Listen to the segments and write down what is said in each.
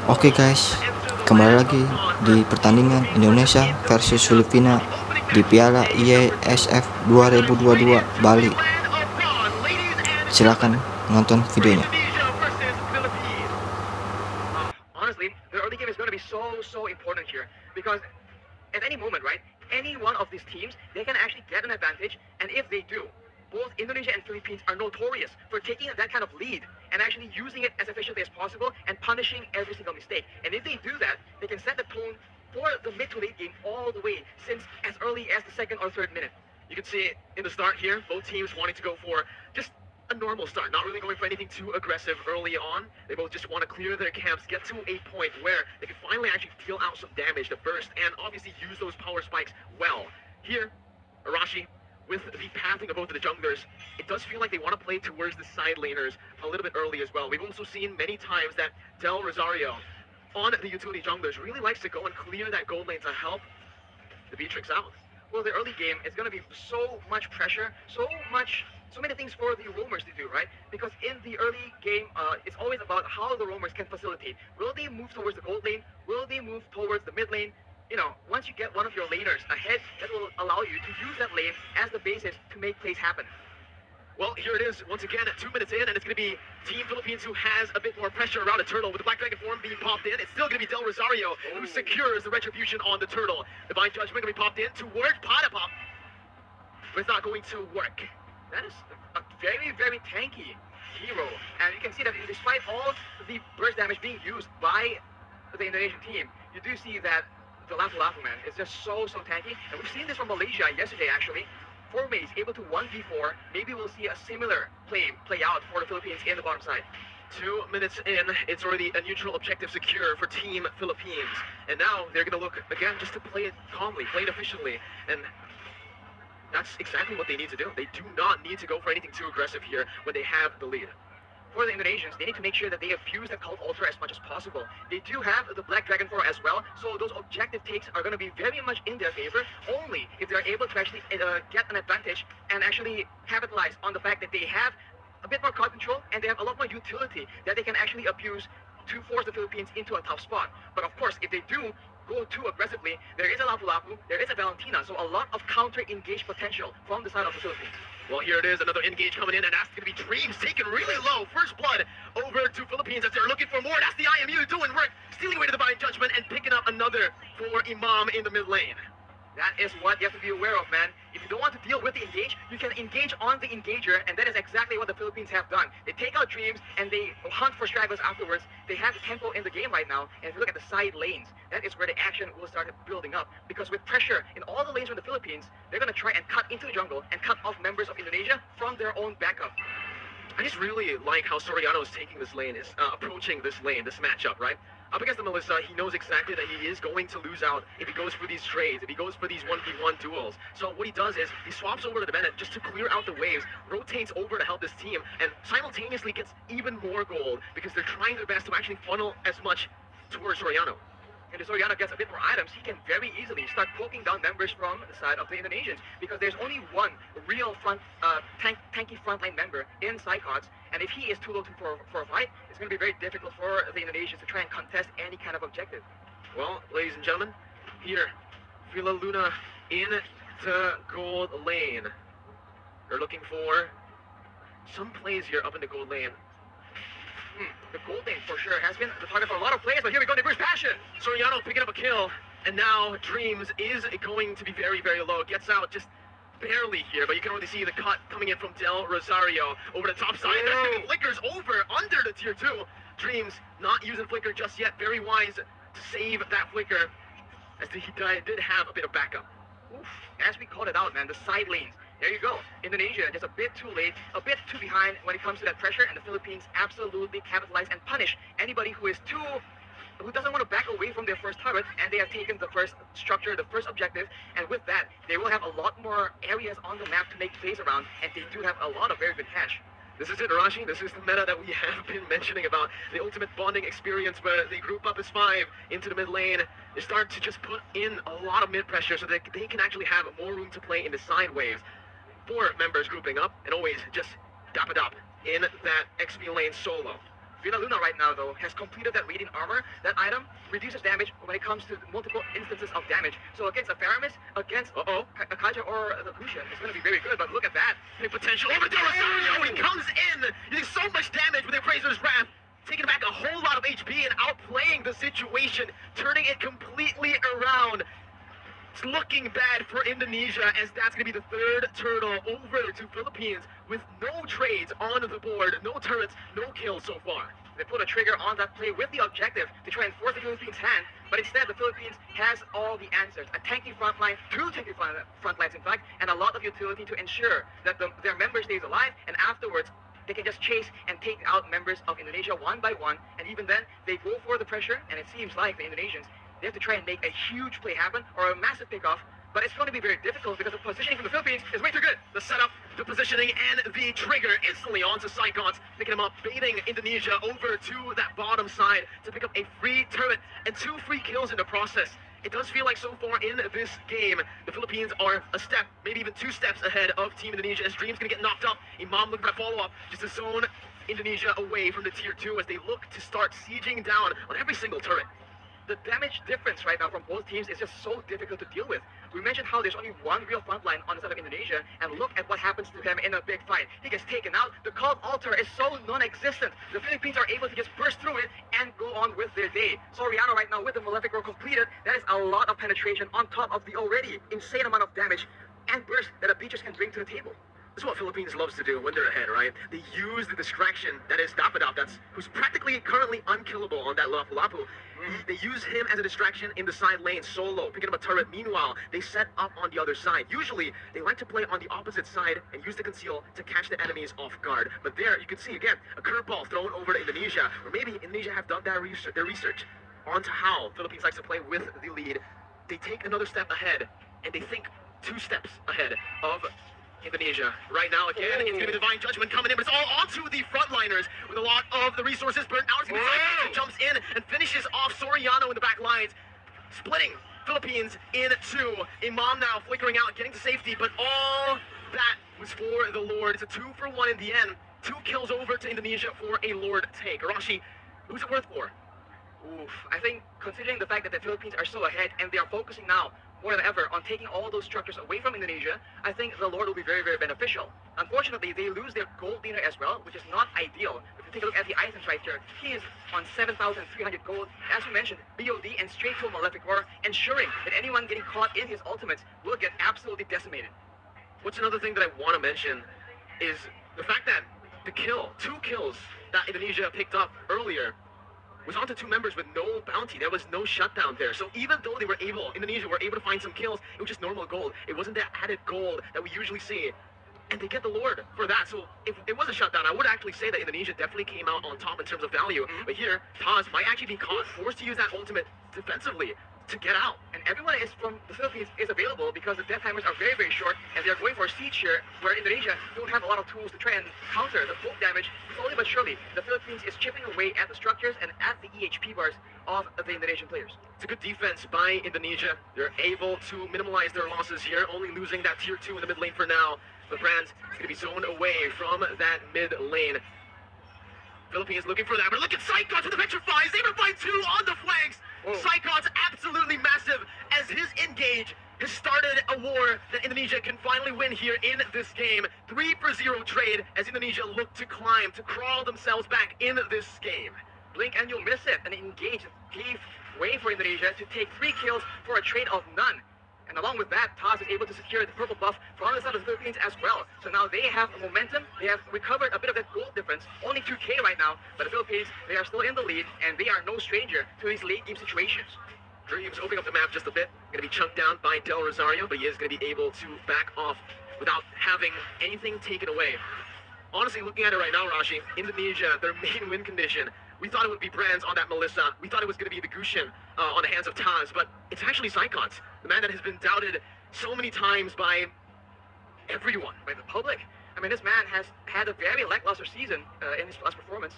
Oke guys, kembali lagi di pertandingan Indonesia versus Philipina di Piala Iesf 2022 Bali. Silakan nonton videonya. Honestly, the early game is going to be so important here because at any moment, right, any one of these teams, they can actually get an advantage, and if they do, both Indonesia and Philippines are notorious for taking that kind of lead and actually using it as efficiently as possible and punishing every single mistake. And if they do that, they can set the tone for the mid to late game all the way since as early as the second or third minute. You can see in the start here, both teams wanting to go for just a normal start, not really going for anything too aggressive early on. They both just want to clear their camps, get to a point where they can finally actually deal out some damage to burst and obviously use those power spikes well. Here, Arashi, with the pathing of both of the junglers, it does feel like they want to play towards the side laners a little bit early as well. We've also seen many times that Del Rosario on the utility junglers really likes to go and clear that gold lane to help the Beatrix out. Well, the early game is going to be so much pressure, so many things for the roamers to do, right? Because in the early game, it's always about how the roamers can facilitate. Will they move towards the gold lane? Will they move towards the mid lane? You know, once you get one of your laners ahead, that will allow you to use that lane as the basis to make plays happen. Well, here it is once again at 2 minutes in, and it's going to be Team Philippines who has a bit more pressure around the turtle with the Black Dragon form being popped in. It's still going to be Del Rosario who secures the retribution on the turtle. Divine Judgment going to be popped in towards Potapop, but it's not going to work. That is a very tanky hero, and you can see that despite all the burst damage being used by the Indonesian team, you do see that the Lapu man is just so tanky, and we've seen this from Malaysia yesterday actually. 4 mates able to 1v4, maybe we'll see a similar play out for the Philippines in the bottom side. 2 minutes in, it's already a neutral objective secure for Team Philippines, and now they're going to look again just to play it calmly, play it efficiently, and that's exactly what they need to do. They do not need to go for anything too aggressive here when they have the lead. For the Indonesians, they need to make sure that they abuse the Cult Ultra as much as possible. They do have the Black Dragon 4 as well, so those objective takes are going to be very much in their favor, only if they're able to actually get an advantage and actually capitalize on the fact that they have a bit more card control and they have a lot more utility that they can actually abuse to force the Philippines into a tough spot. But of course, if they do go too aggressively, there is a Lapu, there is a Valentina, so a lot of counter-engage potential from the side of the Philippines. Well, here it is, another engage coming in, and that's going to be Dreams taken really low. First blood over to Philippines as they're looking for more. That's the IMU doing work, stealing away to Divine Judgment and picking up another for Imam in the mid lane. That is what you have to be aware of, man. If you don't want to deal with the engage, you can engage on the engager, and that is exactly what the Philippines have done. They take out Dreams, and they hunt for stragglers afterwards. They have the tempo in the game right now, and if you look at the side lanes, that is where the action will start building up. Because with pressure in all the lanes from the Philippines, they're going to try and cut into the jungle and cut off members of Indonesia from their own backup. I just really like how Soriano is taking this lane, is approaching this lane, this matchup, right? Up against the Melissa, he knows exactly that he is going to lose out if he goes for these trades, if he goes for these 1v1 duels. So what he does is he swaps over to the Bennett just to clear out the waves, rotates over to help this team, and simultaneously gets even more gold because they're trying their best to actually funnel as much towards Soriano. And if Soriano gets a bit more items, he can very easily start poking down members from the side of the Indonesians because there's only one real tanky frontline member in Psychots, and if he is too low for a fight, it's going to be very difficult for the Indonesians to try and contest any kind of objective. Well, ladies and gentlemen, here, Villa Luna in the gold lane. They're looking for some plays here up in the gold lane. The gold lane for sure has been the target for a lot of players, but here we go, they burst passion. Soriano picking up a kill, and now Dreams is going to be very low. Gets out just barely here, but you can already see the cut coming in from Del Rosario over the top side. There's going to be flickers over under the tier 2. Dreams not using flicker just yet. Very wise to save that flicker, as he did have a bit of backup. Oof, as we called it out, man, the side lanes. There you go. Indonesia just a bit too late, a bit too behind when it comes to that pressure, and the Philippines absolutely capitalize and punish anybody who doesn't want to back away from their first target, and they have taken the first structure, the first objective, and with that, they will have a lot more areas on the map to make plays around, and they do have a lot of very good cash. This is it, Arashi. This is the meta that we have been mentioning about. The ultimate bonding experience where they group up as 5 into the mid lane. They start to just put in a lot of mid pressure so that they can actually have more room to play in the side waves. 4 members grouping up and always just dap in that XP lane solo. Villa Luna right now, though, has completed that radiant armor. That item reduces damage when it comes to multiple instances of damage. So against a Faramis, against a Kaja or the Lucian, it's going to be very good. But look at that. Big potential over Del Rosario. He comes in, using so much damage with the Appraiser's Wrath, taking back a whole lot of HP and outplaying the situation, turning it completely around. It's looking bad for Indonesia, as that's going to be the third turtle over to Philippines with no trades on the board, no turrets, no kills so far. They put a trigger on that play with the objective to try and force the Philippines' hand, but instead the Philippines has all the answers. A tanky front line, two tanky front lines in fact, and a lot of utility to ensure that their member stays alive, and afterwards they can just chase and take out members of Indonesia one by one, and even then they go for the pressure, and it seems like the Indonesians, they have to try and make a huge play happen or a massive pickoff, but it's going to be very difficult because the positioning from the Philippines is way too good. The setup, the positioning, and the trigger instantly onto Psychons, picking him up, baiting Indonesia over to that bottom side to pick up a free turret and 2 free kills in the process. It does feel like so far in this game, the Philippines are a step, maybe even 2 steps ahead of Team Indonesia, as Dream's going to get knocked up. Imam looking for that follow-up, just to zone Indonesia away from the tier 2 as they look to start sieging down on every single turret. The damage difference right now from both teams is just so difficult to deal with. We mentioned how there's only one real front line on the side of Indonesia, and look at what happens to them in a big fight. He gets taken out. The cult altar is so non-existent. The Philippines are able to just burst through it and go on with their day. Soriano right now with the Malefic Roar completed, that is a lot of penetration on top of the already insane amount of damage and burst that a Beatrice can bring to the table. This is what Philippines loves to do when they're ahead, right? They use the distraction that is Dapadap, who's practically currently unkillable on that Lapu-Lapu. They use him as a distraction in the side lane solo, picking up a turret. Meanwhile, they set up on the other side. Usually, they like to play on the opposite side and use the conceal to catch the enemies off guard. But there, you can see again, a curveball thrown over to Indonesia, or maybe Indonesia have done their research onto how Philippines likes to play with the lead. They take another step ahead, and they think 2 steps ahead of Indonesia. Right now, again, it's going to be Divine Judgment coming in, but it's all onto the frontliners with a lot of the resources burnt out. It's going to be Cyclops who jumps in and finishes off Soriano in the back lines, splitting Philippines in 2. Imam now flickering out, getting to safety, but all that was for the Lord. It's a 2-for-1 in the end. 2 kills over to Indonesia for a Lord take. Arashi, who's it worth for? Oof, I think considering the fact that the Philippines are so ahead and they are focusing now more than ever on taking all those structures away from Indonesia, I think the Lord will be very, very beneficial. Unfortunately, they lose their gold leader as well, which is not ideal. If you take a look at the items right here, he is on 7,300 gold. As we mentioned, BOD and straight to Malefic Roar, ensuring that anyone getting caught in his ultimates will get absolutely decimated. What's another thing that I want to mention is the fact that the 2 kills that Indonesia picked up earlier was onto 2 members with no bounty. There was no shutdown there. So even though Indonesia were able to find some kills, it was just normal gold. It wasn't that added gold that we usually see. And they get the Lord for that. So if it was a shutdown, I would actually say that Indonesia definitely came out on top in terms of value. But here, Taz might actually be caught, forced to use that ultimate defensively to get out. And everyone is from the Philippines is available because the death timers are very, very short, and they're going for a siege here where Indonesia don't have a lot of tools to try and counter the poke damage. Slowly but surely, the Philippines is chipping away at the structures and at the EHP bars of the Indonesian players. It's a good defense by Indonesia. They're able to minimize their losses here, only losing that tier 2 in the mid lane for now. The Brands is going to be zoned away from that mid lane. Philippines looking for that, but look at Psychons with the Petrifies, able to find 2 on the flanks. Psychons absolutely massive as his engage has started a war that Indonesia can finally win here in this game. 3-for-0 trade as Indonesia look to climb, to crawl themselves back in this game. Blink and you'll miss it. And engage gave way for Indonesia to take 3 kills for a trade of none. And along with that, Taz is able to secure the purple buff from the side of the Philippines as well. So now they have momentum. They have recovered a bit of that gold difference. Only 2k right now, but the Philippines, they are still in the lead, and they are no stranger to these late game situations. Dreams opening up the map just a bit. Going to be chunked down by Del Rosario, but he is going to be able to back off without having anything taken away. Honestly, looking at it right now, Rashi, Indonesia, their main win condition, we thought it would be Brands on that Melissa. We thought it was going to be the Gushin on the hands of Taz, but it's actually Psychons, the man that has been doubted so many times by everyone. By the public. I mean, this man has had a very lackluster season in his last performance.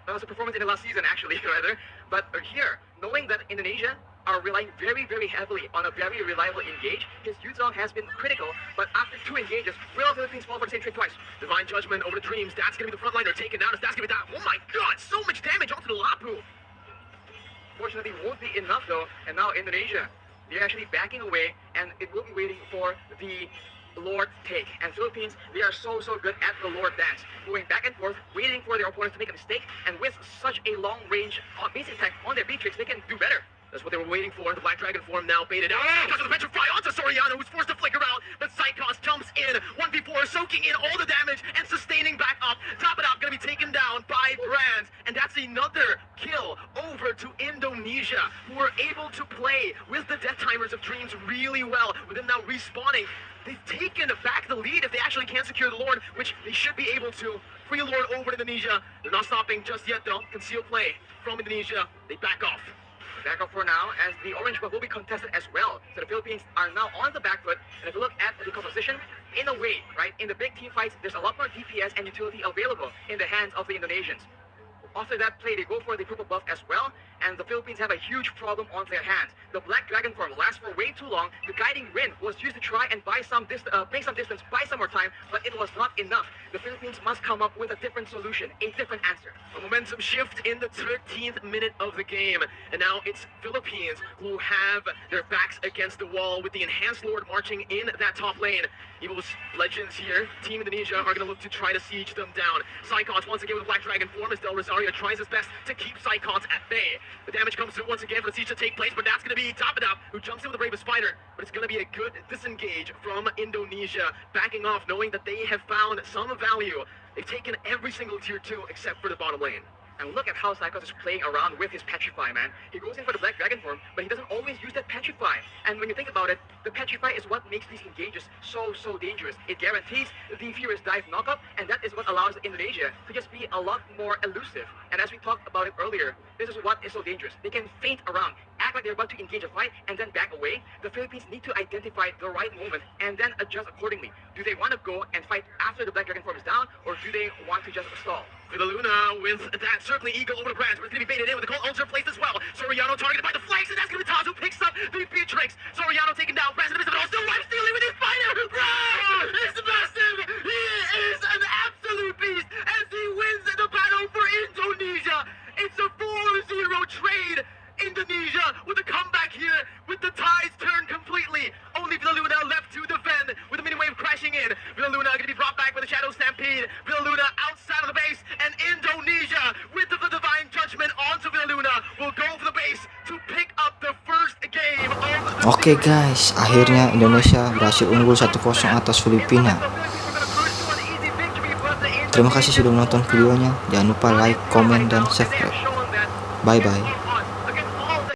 It was a performance in the last season, actually, rather. But here, knowing that Indonesia are relying very, very heavily on a very reliable engage. His Yuzong has been critical, but after 2 engages, will Philippines fall for the same trick twice? Divine Judgment over the Dreams. That's going to be the frontliner taken down. That's going to be that. Oh my god, so much damage onto the Lapu. Fortunately, won't be enough though, and now Indonesia, they're actually backing away, and it will be waiting for the Lord take. And Philippines, they are so good at the Lord dance, going back and forth, waiting for their opponents to make a mistake, and with such a long range basic attack on their B-tricks, they can do better. That's what they were waiting for. The Black Dragon form now baited out. Because of the Petrify onto Soriano, who's forced to flicker out. But Psychos jumps in, 1v4, soaking in all the damage and sustaining back up. Top it up, gonna be taken down by Brands. And that's another kill over to Indonesia, who are able to play with the death timers of Dreams really well, with them now respawning. They've taken back the lead if they actually can secure the Lord, which they should be able to. Free Lord over to Indonesia. They're not stopping just yet though. Conceal play from Indonesia. They back off. Back up for now, as the orange buff will be contested as well. So the Philippines are now on the back foot, and if you look at the composition, in a way, right, in the big team fights, there's a lot more DPS and utility available in the hands of the Indonesians. After that play, they go for the purple buff as well, and the Philippines have a huge problem on their hands. The Black Dragon form lasts for way too long. The Guiding Wind was used to try and buy some make some distance, buy some more time, but it was not enough. The Philippines must come up with a different solution, a different answer. A momentum shift in the 13th minute of the game, and now it's Philippines who have their backs against the wall with the Enhanced Lord marching in that top lane. Evil's Legends here, Team Indonesia, are going to look to try to siege them down. Psychons once again with the Black Dragon form as Del Rosario tries his best to keep Psychons at bay. The damage comes through once again for the siege to take place, but that's going to be Tapidap, who jumps in with the Bravest Spider. But it's going to be a good disengage from Indonesia, backing off, knowing that they have found some value. They've taken every single tier 2 except for the bottom lane. And look at how Psychos is playing around with his Petrify, man. He goes in for the Black Dragon form, but he doesn't always use that Petrify. And when you think about it, the Petrify is what makes these engages so dangerous. It guarantees the Furious Dive knockup, and that is what allows Indonesia to just be a lot more elusive. And as we talked about it earlier, this is what is so dangerous. They can feint around, act like they're about to engage a fight, and then back away. The Philippines need to identify the right moment and then adjust accordingly. Do they want to go and fight after the Black Dragon form is down, or do they want to just stall? Philipina with that circling eagle over the Brands, but it's going to be baited in with the Cold Ulcer placed as well. Soriano targeted by the flanks, and that's going to be Taz who picks up the Beatrix. Soriano taken down, Brands in the midst of it all, still life stealing with his fighter! It's massive! He is an absolute beast as he wins the battle for Indonesia! It's a 4-0 trade! Indonesia with a comeback here, with the tides turned completely. Only Villaluna left to defend with a mini wave crashing in. Villaluna going to be brought back with a Shadow Stampede. Villaluna outside of the base, and Indonesia with the Divine Judgment onto Villaluna will go for the base to pick up the first game of the Oke guys, akhirnya Indonesia berhasil unggul 1-0 atas Filipina. Terima kasih sudah menonton videonya. Jangan lupa like, komen, dan subscribe. Bye bye.